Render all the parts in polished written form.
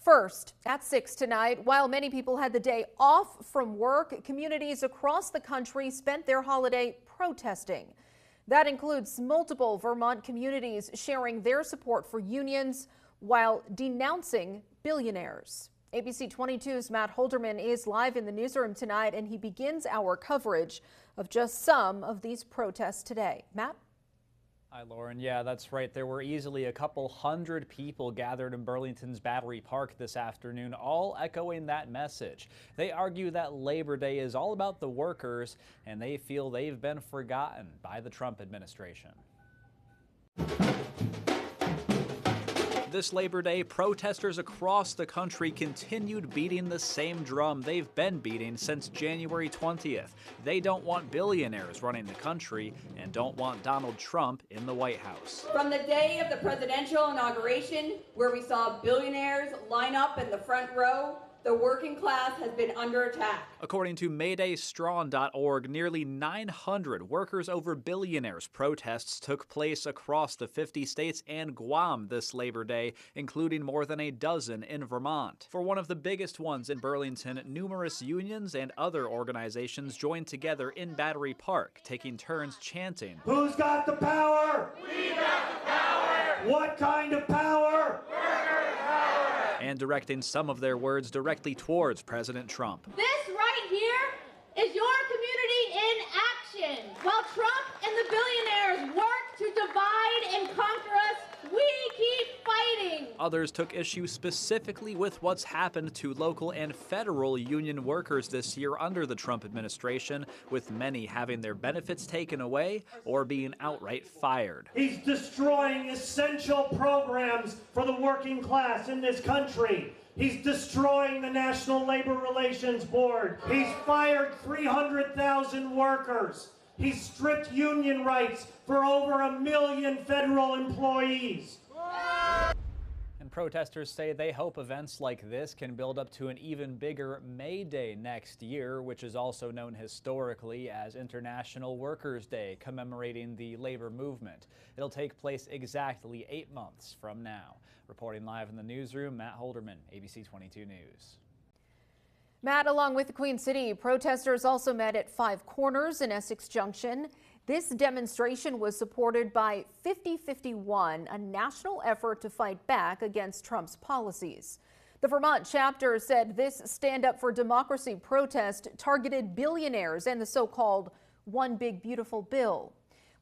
First, at 6 tonight, while many people had the day off from work, communities across the country spent their holiday protesting. That includes multiple Vermont communities sharing their support for unions while denouncing billionaires. ABC 22's Matt Holderman is live in the newsroom tonight, and he begins our coverage of just some of these protests today. Matt? Hi, Lauren. Yeah, that's right. There were easily a couple hundred people gathered in Burlington's Battery Park this afternoon, all echoing that message. They argue that Labor Day is all about the workers, and they feel they've been forgotten by the Trump administration. This Labor Day, protesters across the country continued beating the same drum they've been beating since January 20th. They don't want billionaires running the country and don't want Donald Trump in the White House. From the day of the presidential inauguration, where we saw billionaires line up in the front row, the working class has been under attack. According to MaydayStrong.org, nearly 900 workers over billionaires protests took place across the 50 states and Guam this Labor Day, including more than a dozen in Vermont. For one of the biggest ones in Burlington, numerous unions and other organizations joined together in Battery Park, taking turns chanting, "Who's got the power? We got the power! What kind of power? Worker power!" and directing some of their words directly towards President Trump. This right here is your community in action. While Trump and the billionaires work to divide and conquer us, we keep fighting. Others took issue specifically with what's happened to local and federal union workers this year under the Trump administration, with many having their benefits taken away or being outright fired. He's destroying essential programs for the working class in this country. He's destroying the National Labor Relations Board. He's fired 300,000 workers. He's stripped union rights for over 1 million federal employees. And protesters say they hope events like this can build up to an even bigger May Day next year, which is also known historically as International Workers' Day, commemorating the labor movement. It'll take place exactly 8 months from now. Reporting live in the newsroom, Matt Holderman, ABC 22 News. Matt, along with the Queen City, protesters also met at 5 Corners in Essex Junction. This demonstration was supported by 5051, a national effort to fight back against Trump's policies. The Vermont chapter said this Stand Up for Democracy protest targeted billionaires and the so-called One Big Beautiful Bill.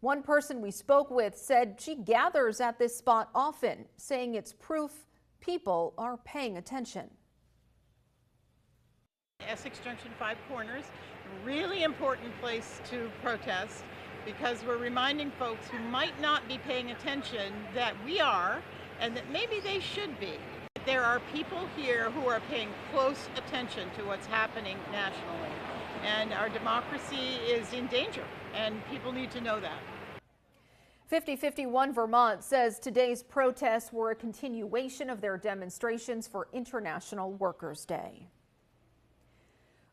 One person we spoke with said she gathers at this spot often, saying it's proof people are paying attention. Essex Junction, 5 Corners, really important place to protest because we're reminding folks who might not be paying attention that we are and that maybe they should be. There are people here who are paying close attention to what's happening nationally, and our democracy is in danger, and people need to know that. 5051 Vermont says today's protests were a continuation of their demonstrations for International Workers' Day.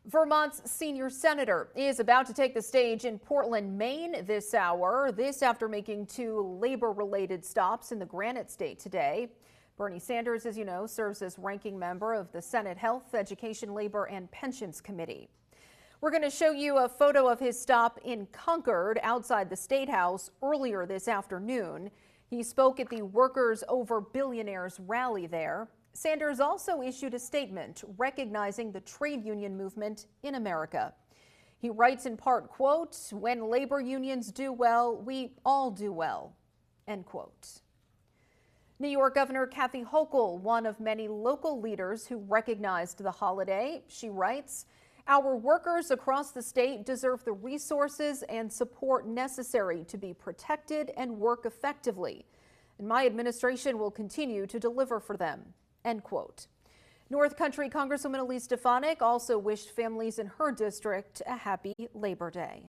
Vermont's senior senator is about to take the stage in Portland, Maine this hour. This after making 2 labor-related stops in the Granite State today. Bernie Sanders, as you know, serves as ranking member of the Senate Health, Education, Labor, and Pensions Committee. We're going to show you a photo of his stop in Concord outside the State House earlier this afternoon. He spoke at the Workers Over Billionaires rally there. Sanders also issued a statement recognizing the trade union movement in America. He writes in part, quote, "When labor unions do well, we all do well," end quote. New York Governor Kathy Hochul, one of many local leaders who recognized the holiday. She writes, "Our workers across the state deserve the resources and support necessary to be protected and work effectively. And my administration will continue to deliver for them," end quote. North Country Congresswoman Elise Stefanik also wished families in her district a happy Labor Day.